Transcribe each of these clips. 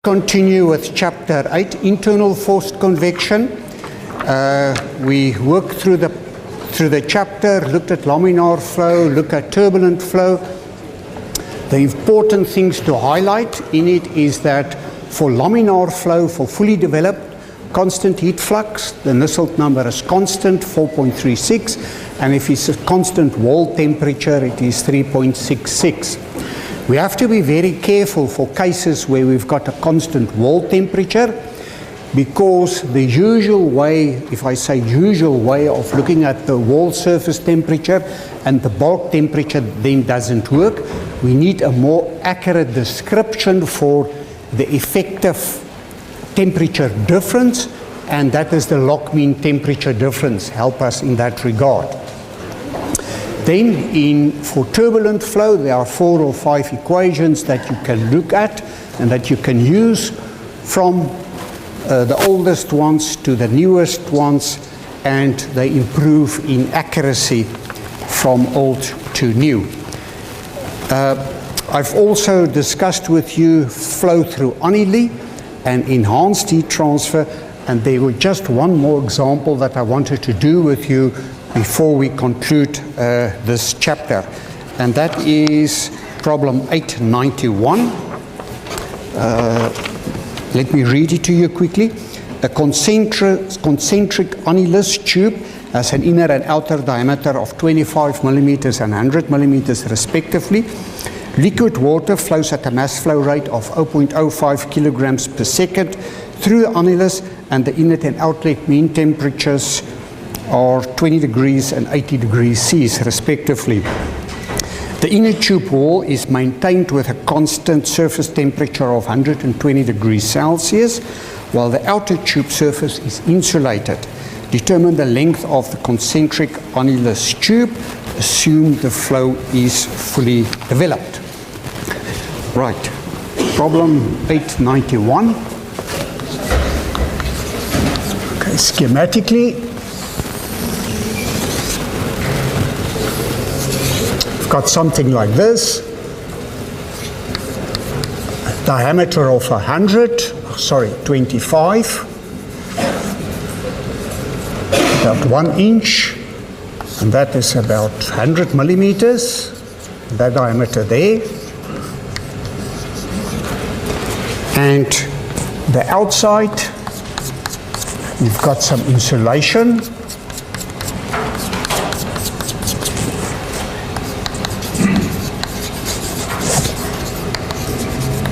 Continue with Chapter 8, Internal Forced Convection. We worked through the chapter, looked at laminar flow, looked at turbulent flow. The important things to highlight in it is that for laminar flow, for fully developed constant heat flux, the Nusselt number is constant, 4.36, and if it's a constant wall temperature, it is 3.66. We have to be very careful for cases where we've got a constant wall temperature, because the usual way, if I say usual way of looking at the wall surface temperature and the bulk temperature then doesn't work. We need a more accurate description for the effective temperature difference, and that is the log mean temperature difference. Help us in that regard. Then for turbulent flow, there are 4 or 5 equations that you can look at and that you can use from the oldest ones to the newest ones, and they improve in accuracy from old to new. I've also discussed with you flow through annuli and enhanced heat transfer, and there was just one more example that I wanted to do with you before we conclude this chapter, and that is problem 891. Let me read it to you quickly. A concentric annulus tube has an inner and outer diameter of 25 millimeters and 100 millimeters respectively. Liquid water flows at a mass flow rate of 0.05 kilograms per second through the annulus, and the inlet and outlet mean temperatures are 20 degrees and 80 degrees C respectively. The inner tube wall is maintained with a constant surface temperature of 120 degrees Celsius, while the outer tube surface is insulated. Determine the length of the concentric annulus tube. Assume the flow is fully developed. Right, problem 891. Okay, schematically, got something like this, a diameter of 25, about 1 inch, and that is about 100 millimeters, that diameter there. And the outside, we've got some insulation.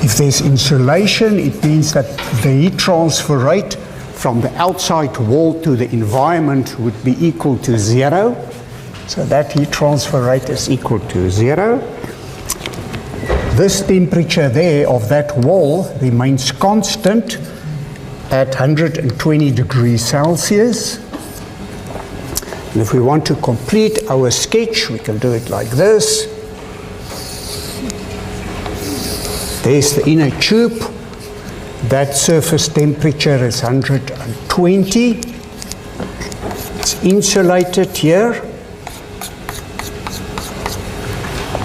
If there's insulation, it means that the heat transfer rate from the outside wall to the environment would be equal to 0. So that heat transfer rate is equal to 0. This temperature there of that wall remains constant at 120 degrees Celsius. And if we want to complete our sketch, we can do it like this. There's the inner tube. That surface temperature is 120. It's insulated here.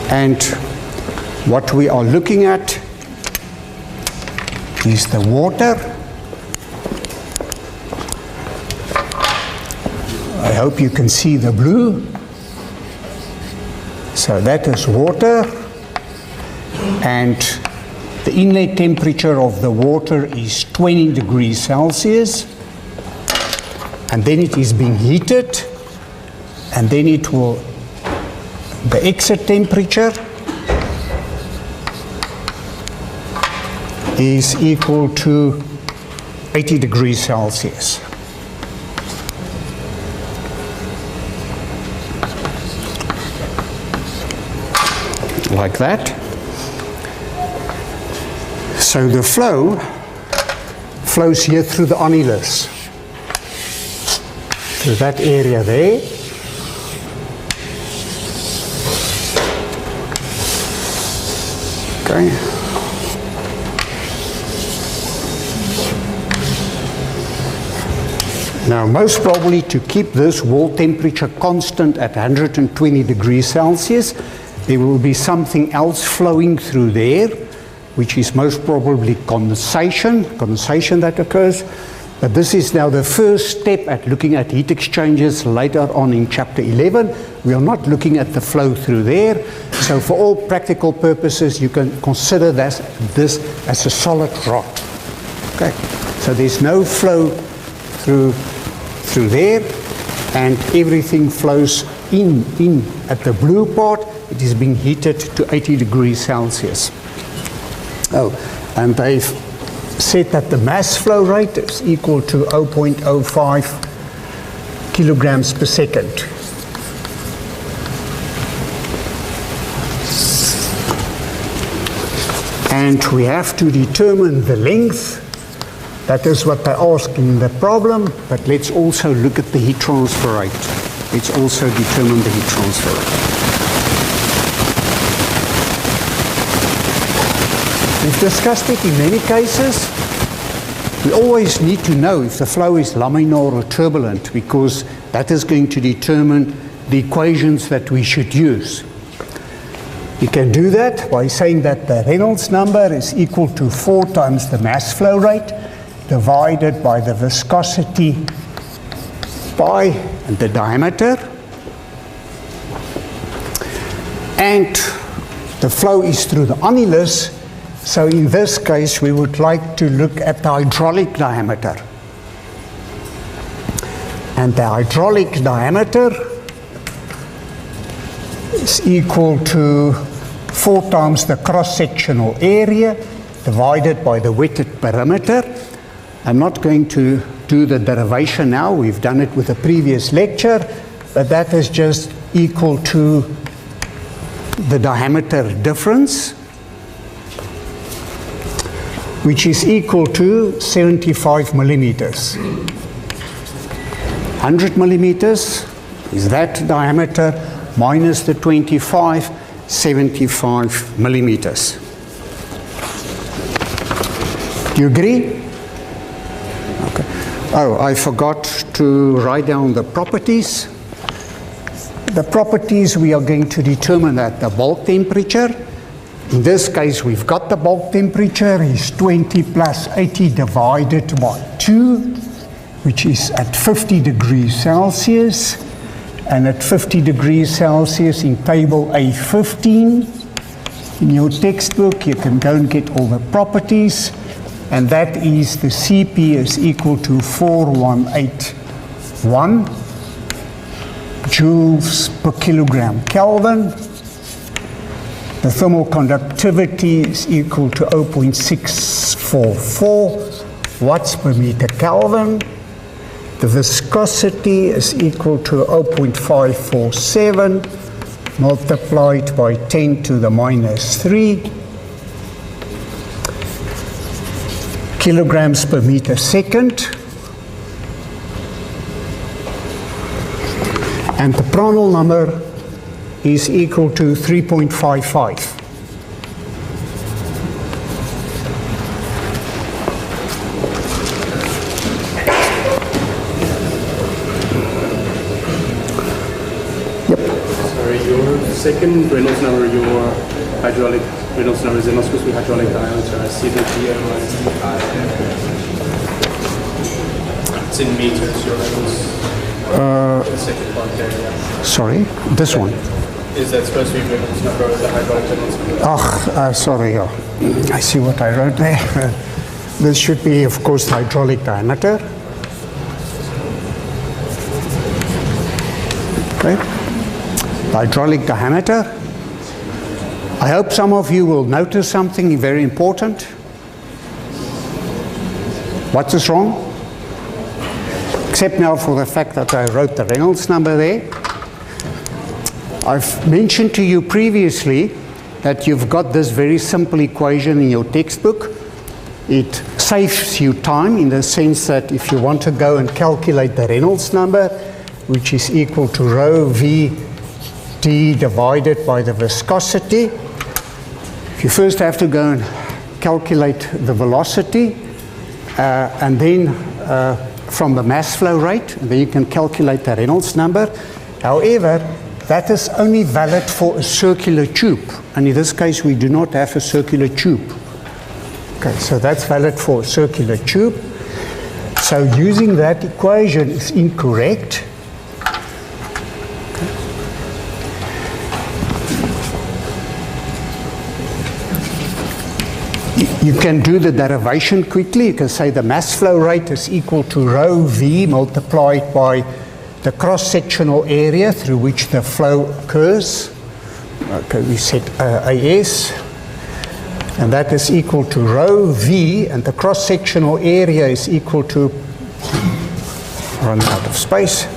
And what we are looking at is the water. I hope you can see the blue. So that is water. And the inlet temperature of the water is 20 degrees Celsius, and then it is being heated, and then the exit temperature is equal to 80 degrees Celsius. Like that. So the flow flows here through the annulus, through that area there. Okay. Now, most probably to keep this wall temperature constant at 120 degrees Celsius, there will be something else flowing through there. which is most probably condensation that occurs. But this is now the first step at looking at heat exchangers later on in chapter 11. We are not looking at the flow through there. So for all practical purposes, you can consider this as a solid rod. Okay, so there's no flow through there, and everything flows in at the blue part. It is being heated to 80 degrees Celsius. Oh, and they've said that the mass flow rate is equal to 0.05 kilograms per second. And we have to determine the length. That is what they ask in the problem, but let's also look at the heat transfer rate. Let's also determine the heat transfer rate. We've discussed it in many cases. We always need to know if the flow is laminar or turbulent, because that is going to determine the equations that we should use. You can do that by saying that the Reynolds number is equal to 4 times the mass flow rate divided by the viscosity pi and the diameter. And the flow is through the annulus. So in this case, we would like to look at the hydraulic diameter. And the hydraulic diameter is equal to 4 times the cross-sectional area divided by the wetted perimeter. I'm not going to do the derivation now. We've done it with the previous lecture, but that is just equal to the diameter difference, which is equal to 75 millimeters. 100 millimeters is that diameter minus the 25, 75 millimeters. Do you agree? Okay. Oh, I forgot to write down the properties. The properties, we are going to determine that the bulk temperature. In this case, we've got the bulk temperature is 20 plus 80 divided by 2, which is at 50 degrees Celsius. And at 50 degrees Celsius in table A15, in your textbook, you can go and get all the properties. And that is the Cp is equal to 4181 joules per kilogram Kelvin. The thermal conductivity is equal to 0.644 watts per meter Kelvin. The viscosity is equal to 0.547 multiplied by 10 to the minus 3 kilograms per meter second. And the Prandtl number is equal to 3.55. Yep. Sorry, your second Reynolds number, your hydraulic Reynolds number is not supposed to be hydraulic diameter. I see that here. It's in meters, your Reynolds. The second part there, yeah. Sorry, this one. Is that supposed to be Reynolds number or the hydraulic Reynolds number? Sorry, I see what I wrote there. This should be, of course, the hydraulic diameter. Okay. The hydraulic diameter. I hope some of you will notice something very important. What is wrong? Except now for the fact that I wrote the Reynolds number there. I've mentioned to you previously that you've got this very simple equation in your textbook. It saves you time in the sense that if you want to go and calculate the Reynolds number, which is equal to rho v d divided by the viscosity, you first have to go and calculate the velocity and then from the mass flow rate, and then you can calculate the Reynolds number. However, that is only valid for a circular tube, and in this case we do not have a circular tube. Okay, so that's valid for a circular tube. So using that equation is incorrect. You can do the derivation quickly. You can say the mass flow rate is equal to rho v multiplied by the cross-sectional area through which the flow occurs. Okay, we set AS, and that is equal to rho v, and the cross-sectional area is equal to, run out of space,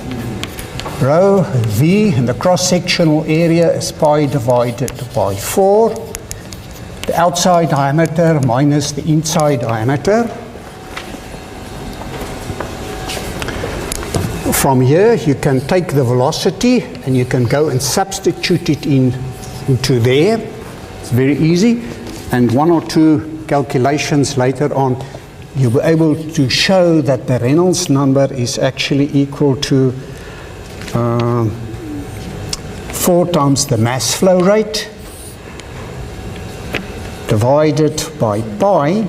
rho v, and the cross-sectional area is pi divided by 4. The outside diameter minus the inside diameter. From here, you can take the velocity and you can go and substitute it into there. It's very easy. And one or two calculations later on, you'll be able to show that the Reynolds number is actually equal to 4 times the mass flow rate divided by pi,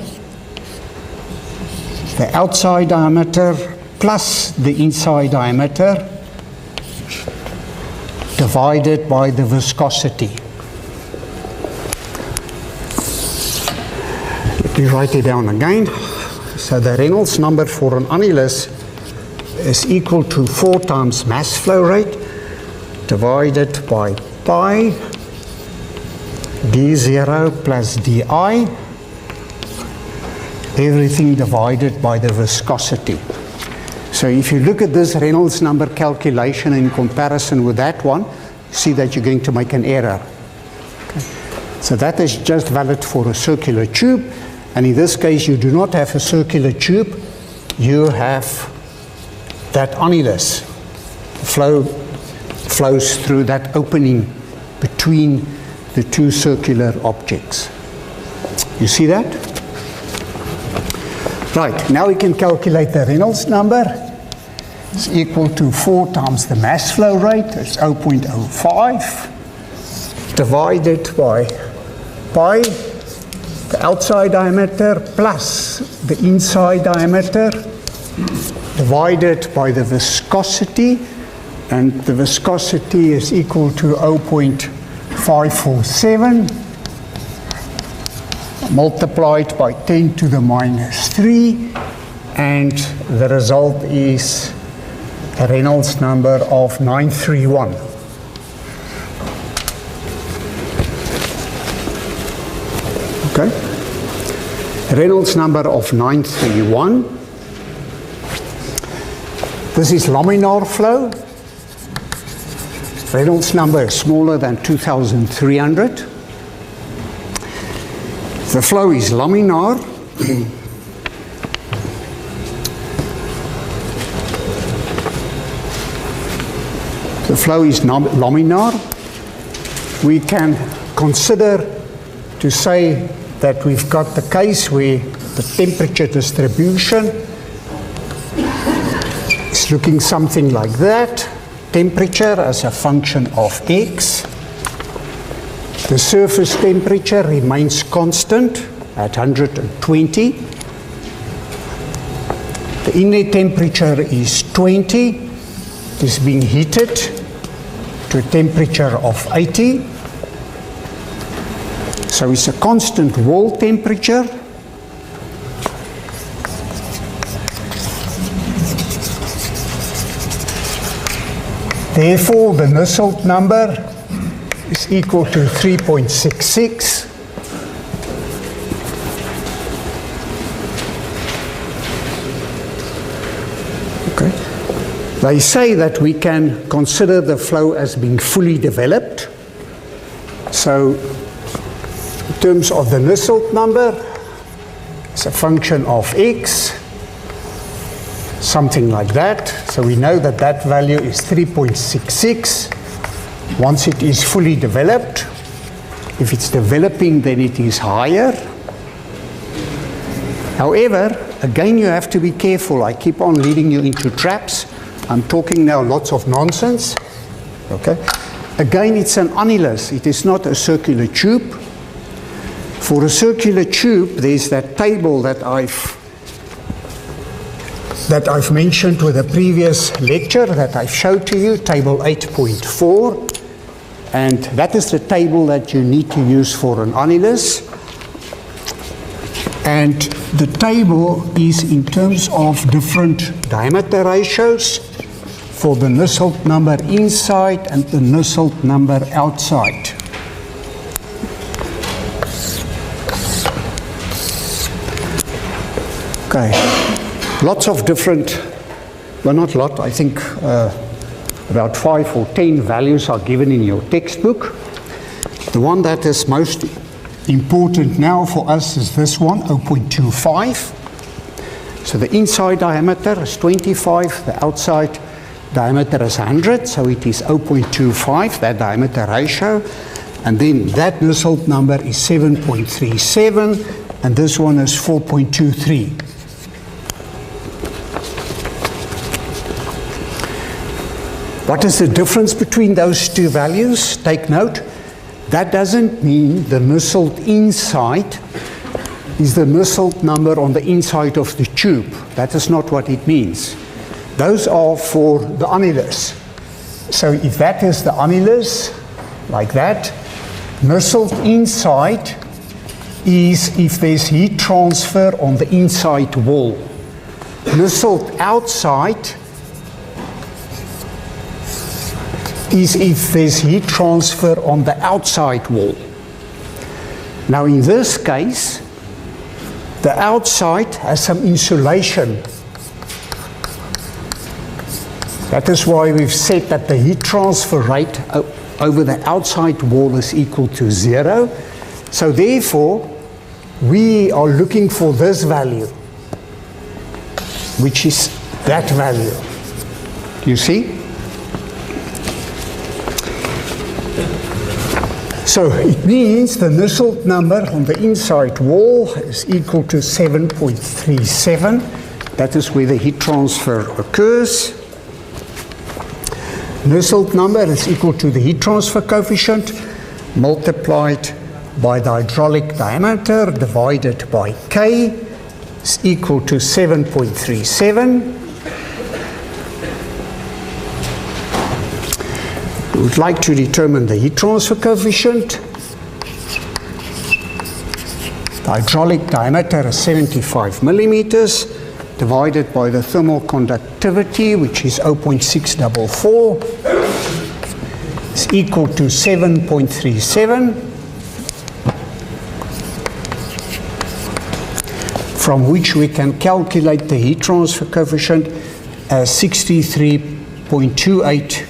the outside diameter plus the inside diameter divided by the viscosity. Let me write it down again. So the Reynolds number for an annulus is equal to 4 times mass flow rate divided by pi d0 plus di, everything divided by the viscosity. So if you look at this Reynolds number calculation in comparison with that one, see that you're going to make an error. Okay. So that is just valid for a circular tube, and in this case you do not have a circular tube, you have that annulus. Flow flows through that opening between the two circular objects. You see that? Right, now we can calculate the Reynolds number. It's equal to 4 times the mass flow rate, it's 0.05, divided by pi, the outside diameter plus the inside diameter, divided by the viscosity, and the viscosity is equal to 0.547 multiplied by 10 to the minus 3, and the result is a Reynolds number of 931. Okay? Reynolds number of 931. This is laminar flow. Reynolds number is smaller than 2,300. The flow is laminar. The flow is laminar. We can consider to say that we've got the case where the temperature distribution is looking something like that. Temperature as a function of x. The surface temperature remains constant at 120. The inlet temperature is 20. It is being heated to a temperature of 80. So it's a constant wall temperature. Therefore, the Nusselt number is equal to 3.66. Okay. They say that we can consider the flow as being fully developed. So, in terms of the Nusselt number, it's a function of x, something like that. So we know that that value is 3.66 once it is fully developed. If it's developing, then it is higher. However, again, you have to be careful. I keep on leading you into traps. I'm talking now lots of nonsense. Okay. Again, it's an annulus. It is not a circular tube. For a circular tube, there's that table that I've mentioned with a previous lecture that I've showed to you, table 8.4. And that is the table that you need to use for an annulus. And the table is in terms of different diameter ratios for the Nusselt number inside and the Nusselt number outside. Okay, lots of different, well not lot, I think about 5 or 10 values are given in your textbook. The one that is most important now for us is this one, 0.25. So the inside diameter is 25, the outside diameter is 100, so it is 0.25, that diameter ratio. And then that Nusselt number is 7.37, and this one is 4.23. What is the difference between those two values? Take note, that doesn't mean the Nusselt inside is the Nusselt number on the inside of the tube. That is not what it means. Those are for the annulus. So if that is the annulus, like that, Nusselt inside is if there's heat transfer on the inside wall. Nusselt outside is if there's heat transfer on the outside wall. Now in this case, the outside has some insulation. That is why we've said that the heat transfer rate over the outside wall is equal to 0. So therefore, we are looking for this value, which is that value. You see? So it means the Nusselt number on the inside wall is equal to 7.37. That is where the heat transfer occurs. Nusselt number is equal to the heat transfer coefficient multiplied by the hydraulic diameter divided by K is equal to 7.37. We would like to determine the heat transfer coefficient. The hydraulic diameter is 75 millimeters divided by the thermal conductivity, which is 0.644, is equal to 7.37, from which we can calculate the heat transfer coefficient as 63.28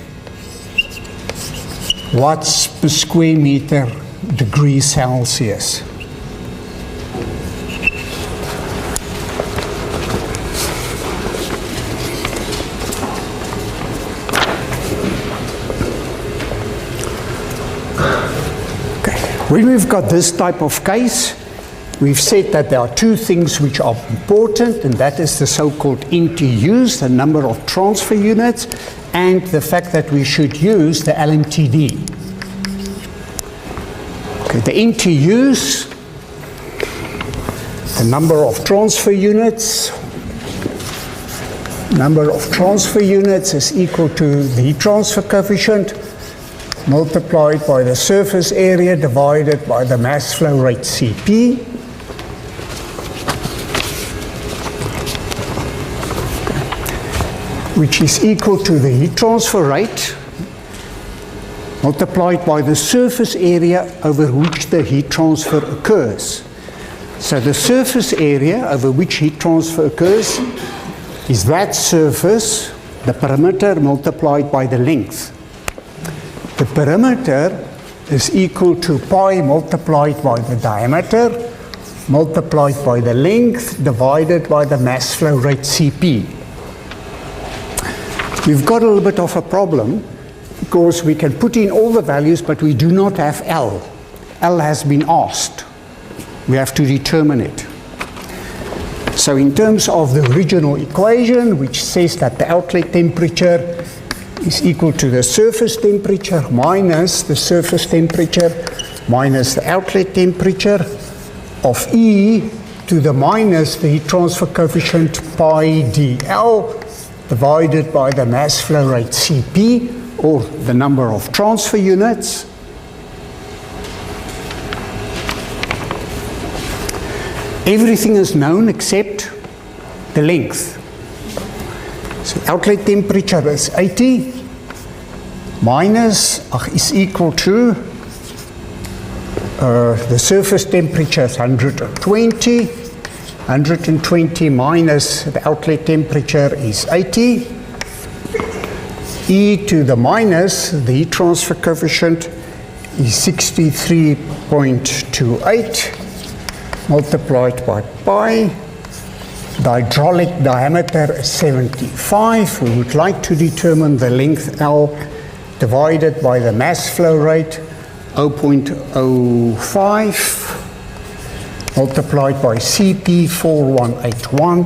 watts per square meter degrees Celsius. When we've got this type of case, we've said that there are two things which are important, and that is the so-called NTUs, the number of transfer units, and the fact that we should use the LMTD. Okay, the NTUs, the number of transfer units is equal to the heat transfer coefficient multiplied by the surface area divided by the mass flow rate Cp. Which is equal to the heat transfer rate multiplied by the surface area over which the heat transfer occurs. So the surface area over which heat transfer occurs is that surface, the perimeter, multiplied by the length. The perimeter is equal to pi multiplied by the diameter multiplied by the length divided by the mass flow rate Cp. We've got a little bit of a problem because we can put in all the values, but we do not have L. L has been asked. We have to determine it. So in terms of the original equation, which says that the outlet temperature is equal to the surface temperature minus the surface temperature minus the outlet temperature, of E to the minus the heat transfer coefficient pi dL divided by the mass flow rate Cp, or the number of transfer units. Everything is known except the length. So outlet temperature is 80 minus is equal to the surface temperature is 120. 120 minus the outlet temperature is 80. E to the minus the heat transfer coefficient is 63.28 multiplied by pi. The hydraulic diameter is 75. We would like to determine the length L divided by the mass flow rate 0.05 multiplied by Cp 4181,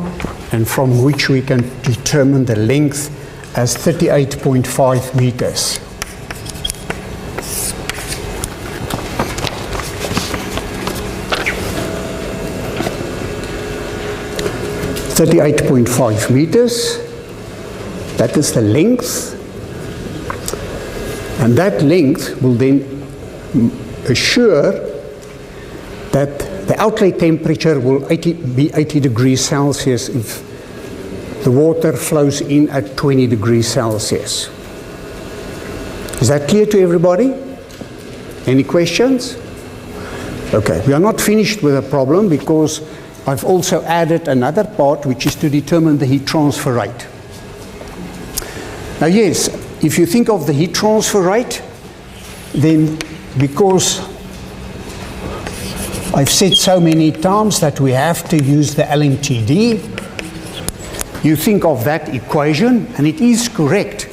and from which we can determine the length as 38.5 meters. .5 meters, that is the length, and that length will then assure that the outlet temperature will be 80 degrees Celsius if the water flows in at 20 degrees Celsius. Is that clear to everybody? Any questions? Okay, we are not finished with the problem because I've also added another part, which is to determine the heat transfer rate. Now yes, if you think of the heat transfer rate, then because I've said so many times that we have to use the LMTD, you think of that equation, and it is correct.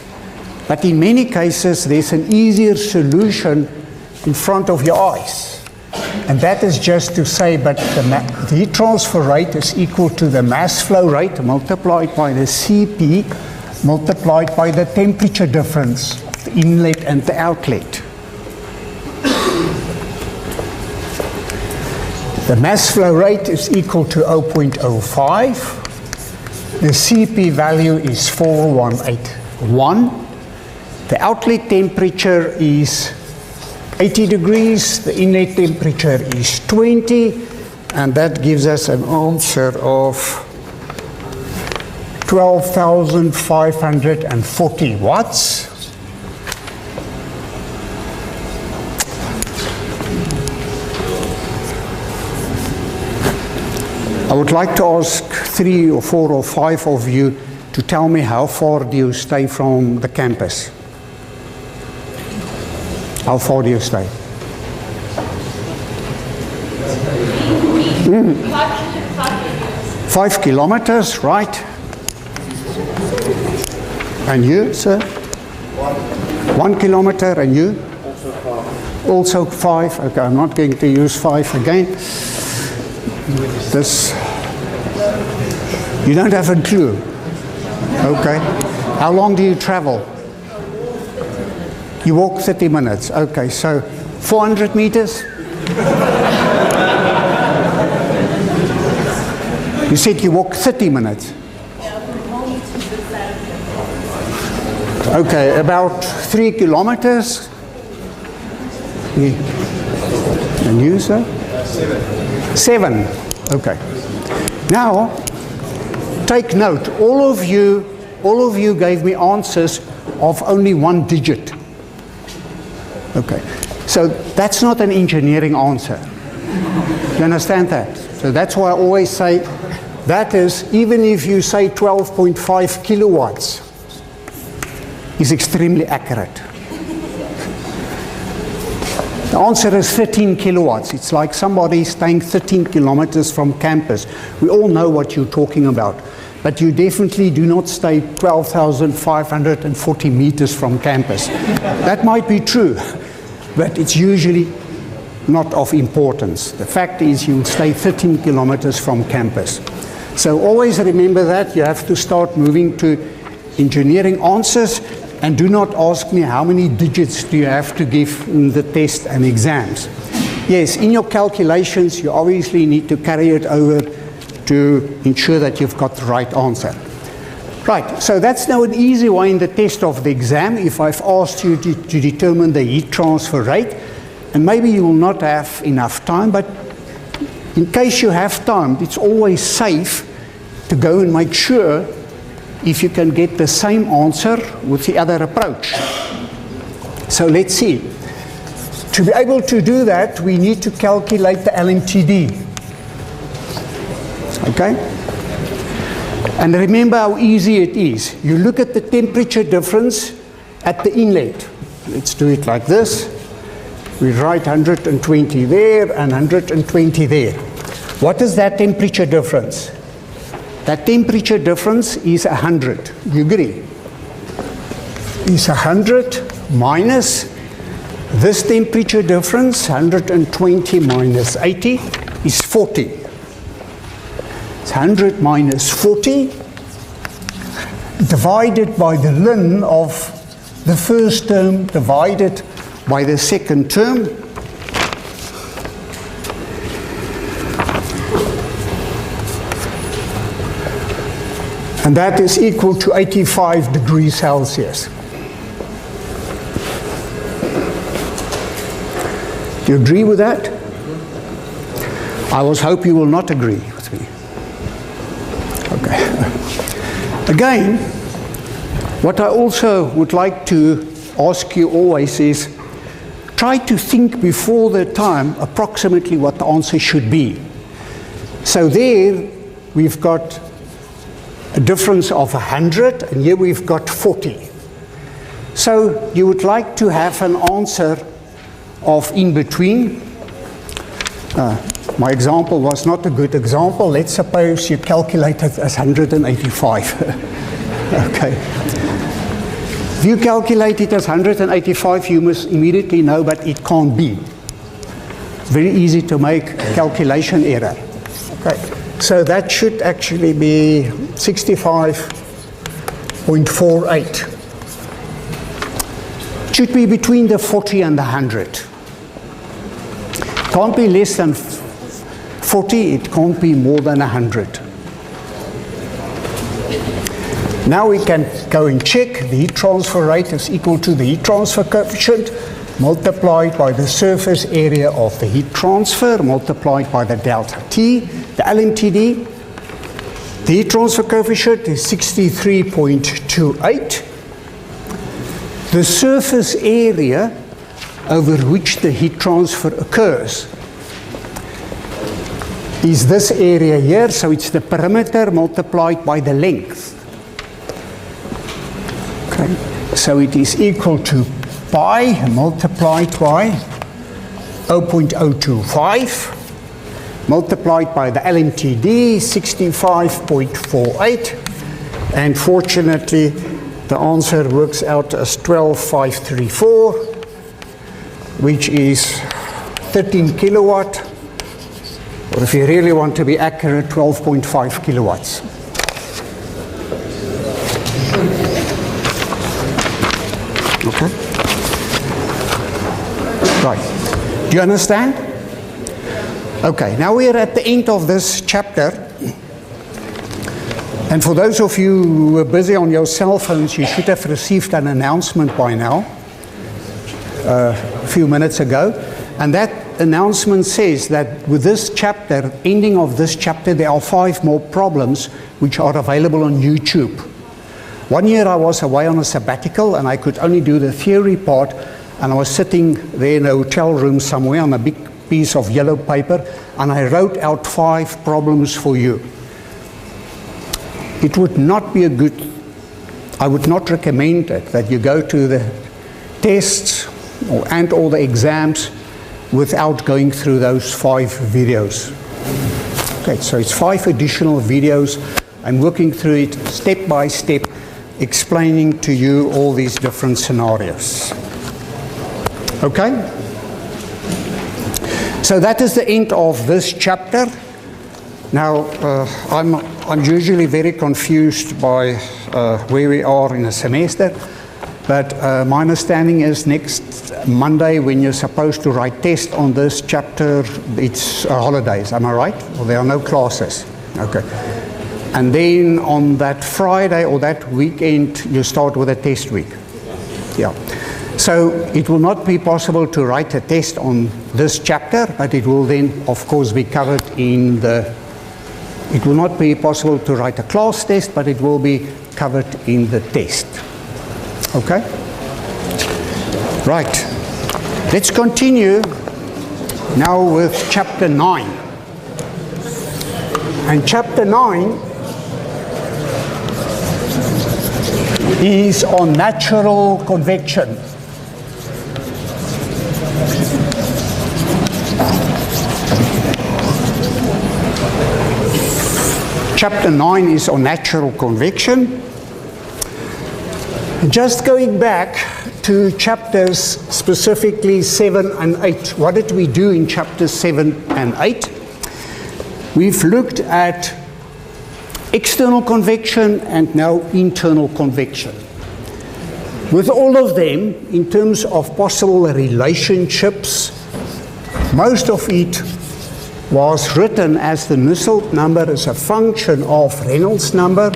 But in many cases, there's an easier solution in front of your eyes. And that is just to say, but the heat transfer rate is equal to the mass flow rate multiplied by the Cp multiplied by the temperature difference of the inlet and the outlet. The mass flow rate is equal to 0.05. The Cp value is 4181. The outlet temperature is 80 degrees, the inlet temperature is 20, and that gives us an answer of 12,540 watts. I would like to ask 3 or 4 or 5 of you to tell me how far do you stay from the campus? How far do you stay? 5 kilometers, right? And you, sir? 1 kilometer, and you? Also 5. Okay, I'm not going to use 5 again. This, you don't have a clue. Okay. How long do you travel? You walk 30 minutes. Okay, so 400 meters? You said you walk 30 minutes. Okay, about 3 kilometers. And you, sir? 7. Okay. Now, take note. All of you gave me answers of only 1 digit. Okay. So that's not an engineering answer. You understand that? So that's why I always say that is, even if you say 12.5 kilowatts, is extremely accurate. The answer is 13 kilowatts. It's like somebody staying 13 kilometers from campus. We all know what you're talking about. But you definitely do not stay 12,540 meters from campus. That might be true, but it's usually not of importance. The fact is you stay 13 kilometers from campus. So always remember that. You have to start moving to engineering answers. And do not ask me how many digits do you have to give in the test and exams. Yes, in your calculations, you obviously need to carry it over to ensure that you've got the right answer. Right, so that's now an easy way in the test of the exam if I've asked you to determine the heat transfer rate, and maybe you will not have enough time, but in case you have time, it's always safe to go and make sure if you can get the same answer with the other approach. So let's see. To be able to do that, we need to calculate the LMTD. Okay? And remember how easy it is. You look at the temperature difference at the inlet. Let's do it like this. We write 120 there and 120 there. What is that temperature difference? That temperature difference is 100. You agree? Is 100 minus this temperature difference, 120 minus 80, is 40. 100 minus 40 divided by the ln of the first term divided by the second term. And that is equal to 85 degrees Celsius. Do you agree with that? I hope you will not agree with me. Okay. Again, what I also would like to ask you always is try to think before the time approximately what the answer should be. So there we've got a difference of 100 and here we've got 40. So you would like to have an answer of in between. My example was not a good example. Let's suppose you calculate it as 185. Okay. If you calculate it as 185, you must immediately know that it can't be. Very easy to make a calculation error. Okay. So that should actually be 65.48. It should be between the 40 and the 100. Can't be less than 40, it can't be more than 100. Now we can go and check the heat transfer rate is equal to the heat transfer coefficient multiplied by the surface area of the heat transfer multiplied by the delta T, the LMTD. The heat transfer coefficient is 63.28. The surface area over which the heat transfer occurs is this area here, so it's the perimeter multiplied by the length. Okay, so it is equal to pi multiplied by 0.025 multiplied by the LMTD, 65.48, and fortunately the answer works out as 12,534, which is 13 kilowatt, or if you really want to be accurate, 12.5 kilowatts. Okay. Right. Do you understand? Okay, now we are at the end of this chapter. And for those of you who are busy on your cell phones, you should have received an announcement by now, a few minutes ago. And that announcement says that with this chapter, ending of this chapter, there are 5 more problems which are available on YouTube. One year I was away on a sabbatical and I could only do the theory part, and I was sitting there in a hotel room somewhere on a big piece of yellow paper, and I wrote out 5 problems for you. It would not be I would not recommend it, that you go to the tests and all the exams without going through those 5 videos. Okay, so it's 5 additional videos. I'm working through it step by step, explaining to you all these different scenarios. Okay? So that is the end of this chapter. Now, I'm usually very confused by where we are in a semester. But my understanding is next Monday, when you're supposed to write test on this chapter, it's holidays. Am I right? Or there are no classes? Okay. And then on that Friday or that weekend, you start with a test week. Yeah. So it will not be possible to write a test on this chapter, but it will then, of course, be covered in the... It will not be possible to write a class test, but it will be covered in the test. Okay? Right. Let's continue now with chapter 9. And chapter 9 is on natural convection. Chapter 9 is on natural convection. Just going back to chapters specifically 7 and 8. What did we do in chapters 7 and 8? We've looked at external convection and now internal convection. With all of them, in terms of possible relationships, most of it was written as the Nusselt number as a function of Reynolds number,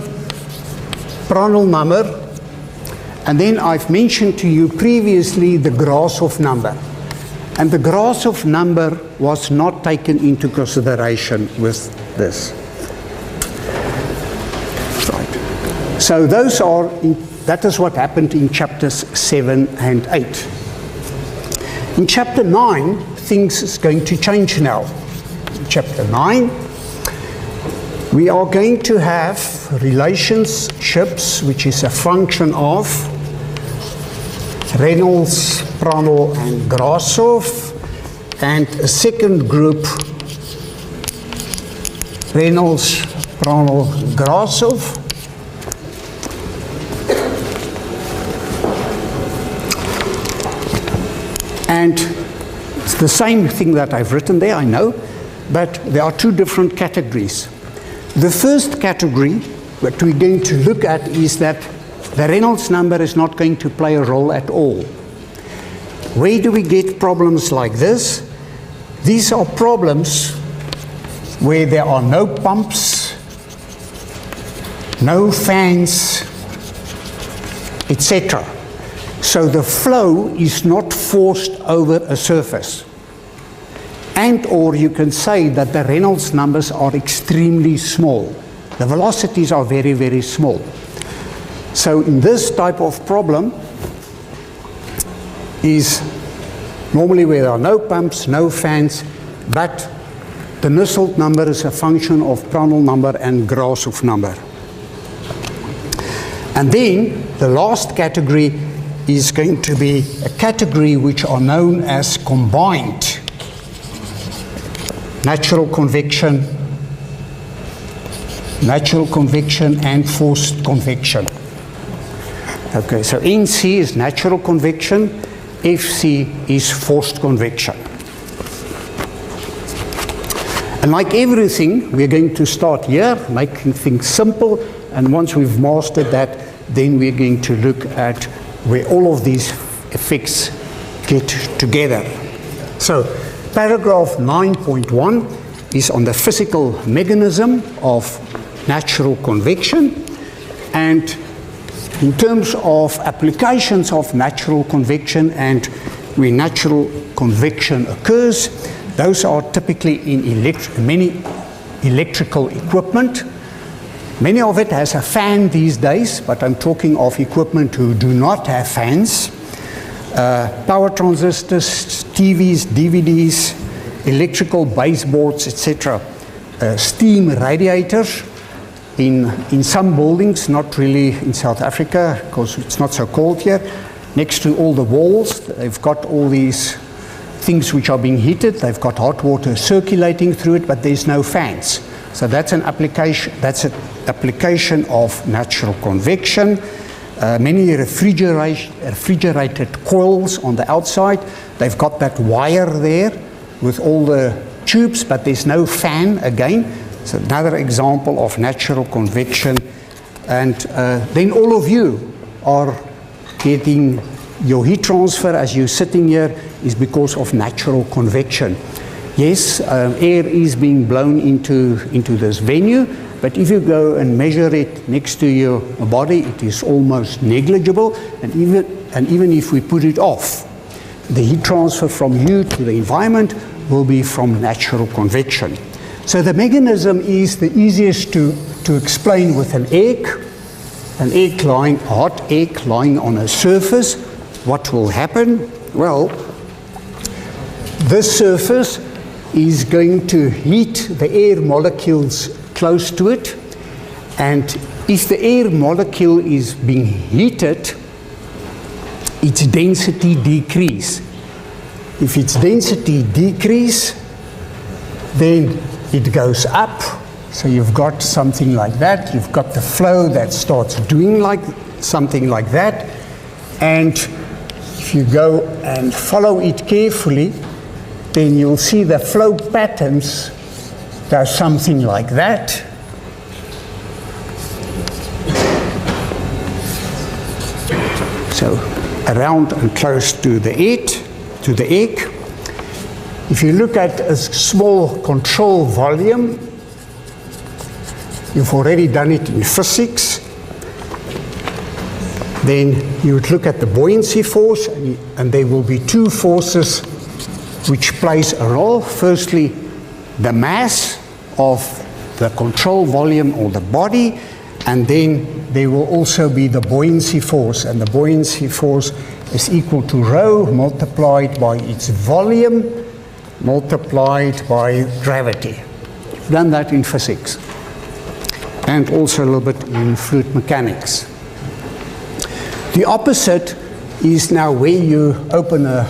Prandtl number, and then I've mentioned to you previously the Grashof number. And the Grashof number was not taken into consideration with this. Right. So that is what happened in chapters 7 and 8. In chapter 9, things is going to change now. Chapter 9, we are going to have relationships, which is a function of Reynolds, Prandtl, and Grashof, and a second group, Reynolds, Prandtl, Grashof. And it's the same thing that I've written there, I know. But there are two different categories. The first category that we're going to look at is that the Reynolds number is not going to play a role at all. Where do we get problems like this? These are problems where there are no pumps, no fans, etc. So the flow is not forced over a surface. And or you can say that the Reynolds numbers are extremely small. The velocities are very, very small. So in this type of problem is normally where there are no pumps, no fans, but the Nusselt number is a function of Prandtl number and Grashof number. And then the last category is going to be a category which are known as combined natural convection and forced convection. Okay, so NC is natural convection, FC is forced convection. And like everything, we're going to start here, making things simple, and once we've mastered that, then we're going to look at where all of these effects get together. So, paragraph 9.1 is on the physical mechanism of natural convection, and in terms of applications of natural convection and where natural convection occurs, those are typically in many electrical equipment. Many of it has a fan these days, but I'm talking of equipment who do not have fans. Power transistors, TVs, DVDs, electrical baseboards, etc. Steam radiators in some buildings, not really in South Africa because it's not so cold here. Next to all the walls, they've got all these things which are being heated. They've got hot water circulating through it, but there's no fans. So that's an application. That's an application of natural convection. Many refrigerated coils on the outside, they've got that wire there with all the tubes, but there's no fan again. So another example of natural convection. And then all of you are getting your heat transfer as you're sitting here is because of natural convection. Yes, air is being blown into this venue, but if you go and measure it next to your body, it is almost negligible, and even if we put it off, the heat transfer from you to the environment will be from natural convection. So the mechanism is the easiest to explain with an egg lying, a hot egg lying on a surface. What will happen? Well, this surface is going to heat the air molecules close to it, and if the air molecule is being heated, its density decrease. If its density decrease, then it goes up. So you've got something like that. You've got the flow that starts doing like something like that, and if you go and follow it carefully, then you'll see the flow patterns does something like that. So around and close to the egg. If you look at a small control volume, you've already done it in physics, then you would look at the buoyancy force, and there will be two forces which plays a role. Firstly, the mass of the control volume or the body, and then there will also be the buoyancy force, and the buoyancy force is equal to rho multiplied by its volume multiplied by gravity. We've done that in physics, and also a little bit in fluid mechanics. The opposite is now where you open a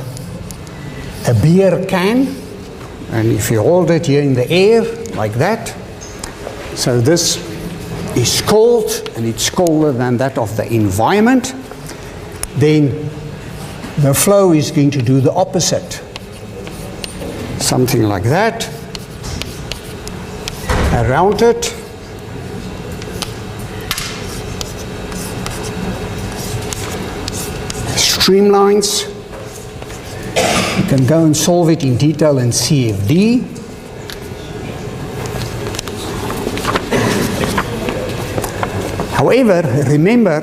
beer can, and if you hold it here in the air like that, so this is cold, and it's colder than that of the environment, then the flow is going to do the opposite. Something like that. Around it. Streamlines. You can go and solve it in detail in CFD. However, remember,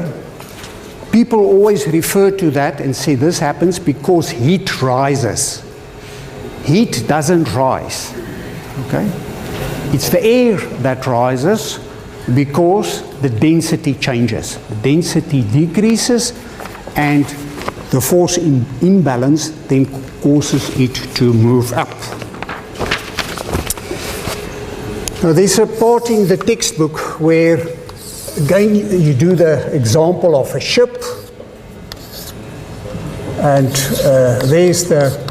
people always refer to that and say this happens because heat rises. Heat doesn't rise, okay? It's the air that rises because the density changes. The density decreases, and the force imbalance then causes it to move up. Now there's a part in the textbook where, again, you do the example of a ship, and there's the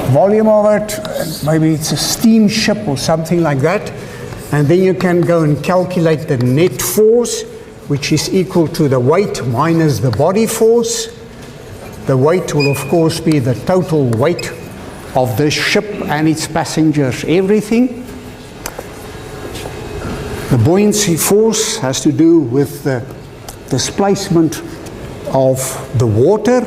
volume of it. Maybe it's a steamship or something like that, and then you can go and calculate the net force, which is equal to the weight minus the body force. The weight will, of course, be the total weight of the ship and its passengers, everything. The buoyancy force has to do with the displacement of the water.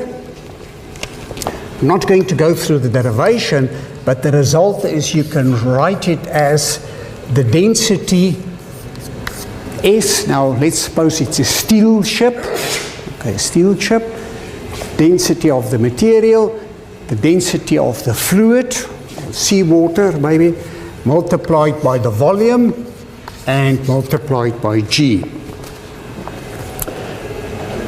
I'm not going to go through the derivation, but the result is you can write it as the density S. Now let's suppose it's a steel ship. Okay, steel ship. Density of the material, the density of the fluid, seawater maybe, multiplied by the volume and multiplied by G.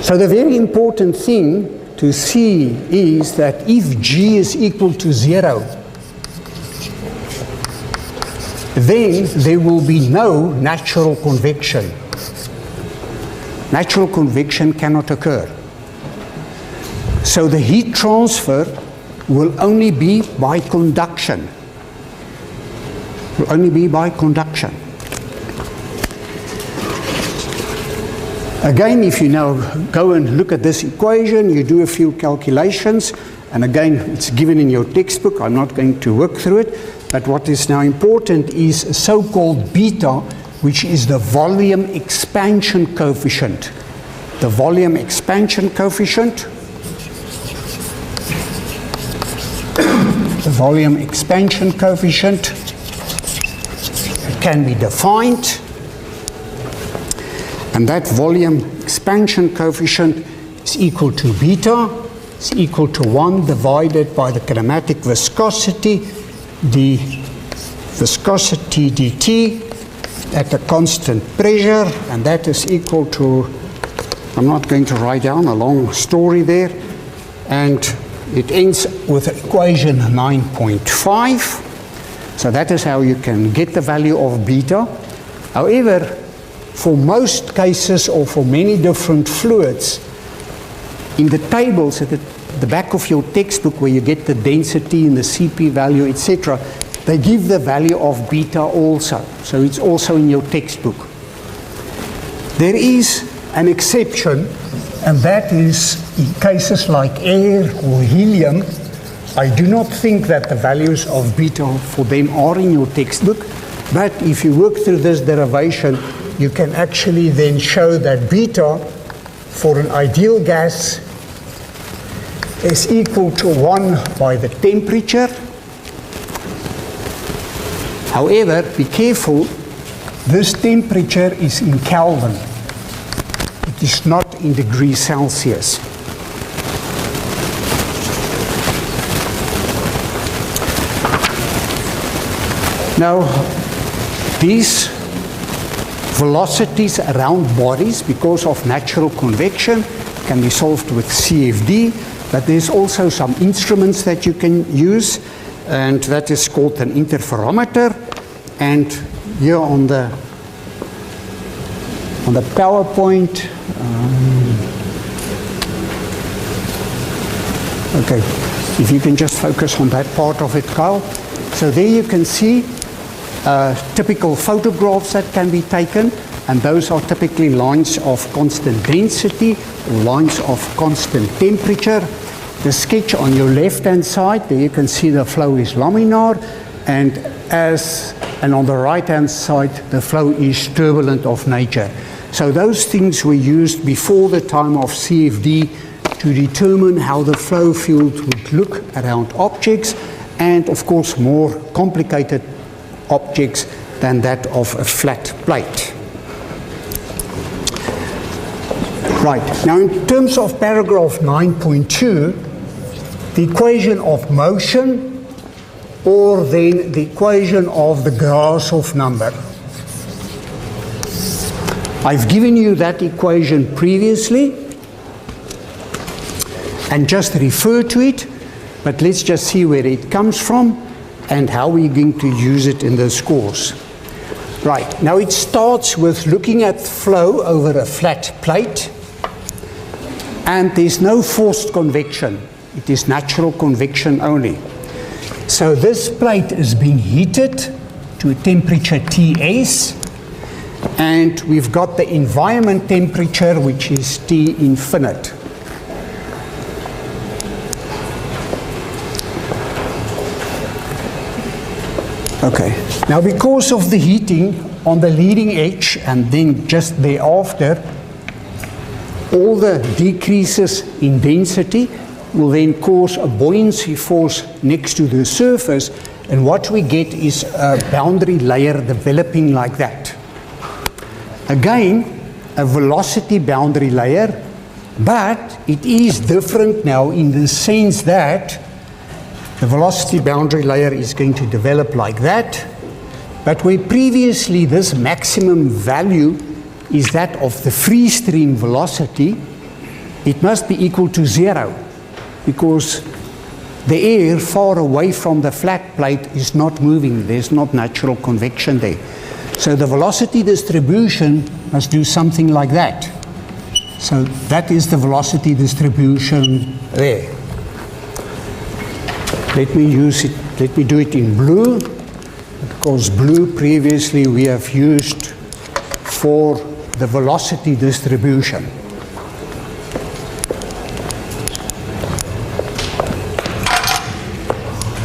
So the very important thing to see is that if G is equal to 0, then there will be no natural convection. Natural convection cannot occur. So the heat transfer will only be by conduction. Will only be by conduction. Again, if you now go and look at this equation, you do a few calculations, and again, it's given in your textbook. I'm not going to work through it, but what is now important is a so-called beta, which is the volume expansion coefficient. the volume expansion coefficient. The volume expansion coefficient can be defined, and that volume expansion coefficient is equal to beta, is equal to 1 divided by the kinematic viscosity, the viscosity dt at a constant pressure, and that is equal to, I'm not going to write down a long story there, and it ends with equation 9.5. So that is how you can get the value of beta. However, for most cases or for many different fluids, in the tables at the back of your textbook where you get the density and the CP value, etc., they give the value of beta also. So it's also in your textbook. There is an exception, and that is in cases like air or helium. I do not think that the values of beta for them are in your textbook, but if you work through this derivation, you can actually then show that beta for an ideal gas is equal to 1 by the temperature. However, be careful, this temperature is in Kelvin. It is not in degrees Celsius. Now, these velocities around bodies, because of natural convection, can be solved with CFD, but there's also some instruments that you can use, and that is called an interferometer. And here on the PowerPoint, okay, if you can just focus on that part of it, Kyle. So there you can see typical photographs that can be taken, and those are typically lines of constant density or lines of constant temperature. The sketch on your left-hand side, there you can see the flow is laminar, and on the right-hand side, the flow is turbulent of nature. So those things were used before the time of CFD to determine how the flow field would look around objects, and of course more complicated objects than that of a flat plate. Right, now in terms of paragraph 9.2, the equation of motion, or then the equation of the Grashof number. I've given you that equation previously and just refer to it, but let's just see where it comes from and how we're going to use it in this course. Right, now it starts with looking at flow over a flat plate, and there's no forced convection. It is natural convection only. So this plate is being heated to a temperature Ts, and we've got the environment temperature, which is T infinite. Okay, now because of the heating on the leading edge and then just thereafter, all the decreases in density will then cause a buoyancy force next to the surface, and what we get is a boundary layer developing like that. Again, a velocity boundary layer, but it is different now in the sense that the velocity boundary layer is going to develop like that, but where previously this maximum value is that of the free stream velocity, it must be equal to 0, because the air far away from the flat plate is not moving. There's not natural convection there. So the velocity distribution must do something like that. So that is the velocity distribution there. Let me do it in blue, because blue previously we have used for the velocity distribution.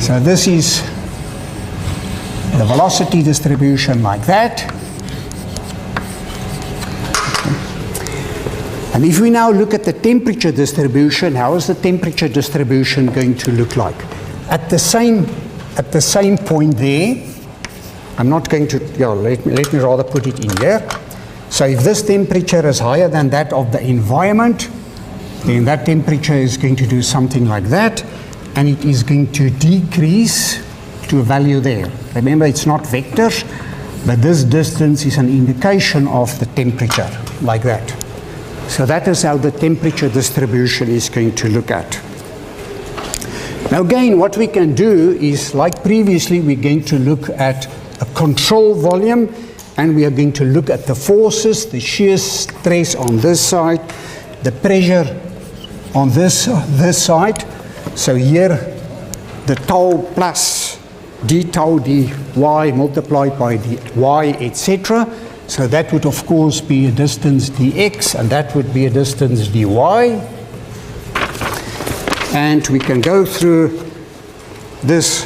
So this is the velocity distribution like that. And if we now look at the temperature distribution, how is the temperature distribution going to look like? At the same point there, I'm not going to, let me rather put it in here. So if this temperature is higher than that of the environment, then that temperature is going to do something like that, and it is going to decrease to a value there. Remember, it's not vectors, but this distance is an indication of the temperature, like that. So that is how the temperature distribution is going to look at. Now again, what we can do is, like previously, we're going to look at a control volume, and we are going to look at the forces, the shear stress on this side, the pressure on this side. So here, the tau plus d tau dy multiplied by dy, etc. So that would, of course, be a distance dx, and that would be a distance dy. And we can go through this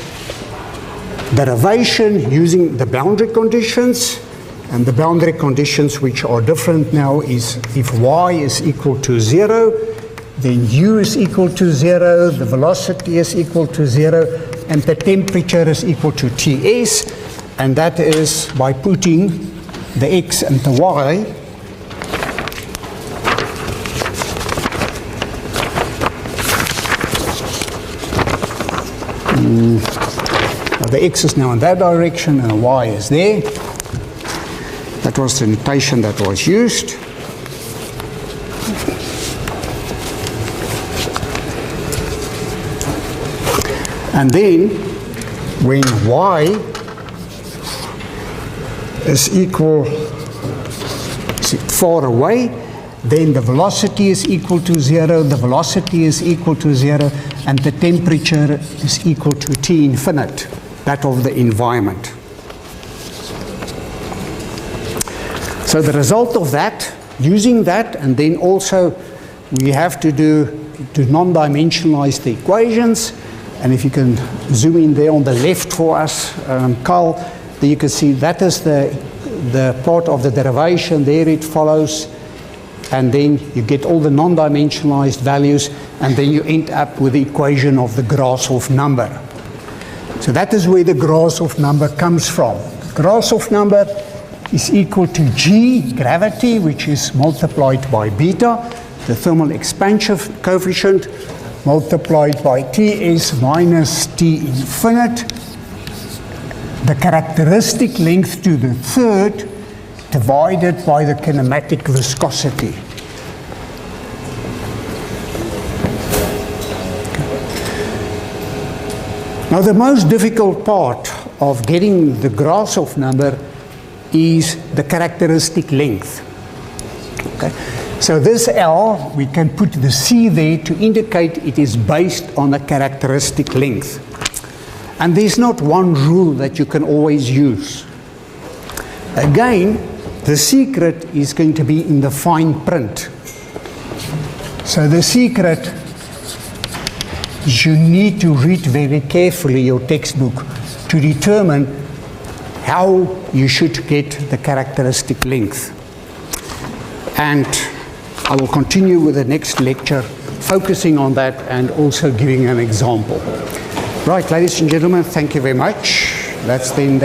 derivation using the boundary conditions. And the boundary conditions which are different now is if y is equal to 0, then u is equal to 0, the velocity is equal to 0, and the temperature is equal to Ts. And that is by putting the x and the y the x is now in that direction and the y is there. That was the notation that was used. And then when y is equal far away, then the velocity is equal to 0, the velocity is equal to 0, and the temperature is equal to T infinite, that of the environment. So the result of that, using that, and then also we have to non-dimensionalize the equations. And if you can zoom in there on the left for us, Carl, there you can see that is the part of the derivation. There it follows, and then you get all the non-dimensionalized values, and then you end up with the equation of the Grashof number. So that is where the Grashof number comes from. The Grashof number is equal to G, gravity, which is multiplied by beta, the thermal expansion coefficient, multiplied by Ts minus T infinite, the characteristic length to the third, divided by the kinematic viscosity. Now the most difficult part of getting the Grashof number is the characteristic length. Okay. So this L, we can put the C there to indicate it is based on a characteristic length. And there's not one rule that you can always use. Again, the secret is going to be in the fine print. So the secret is you need to read very carefully your textbook to determine how you should get the characteristic length. And I will continue with the next lecture, focusing on that and also giving an example. Right, ladies and gentlemen, thank you very much. That's the end.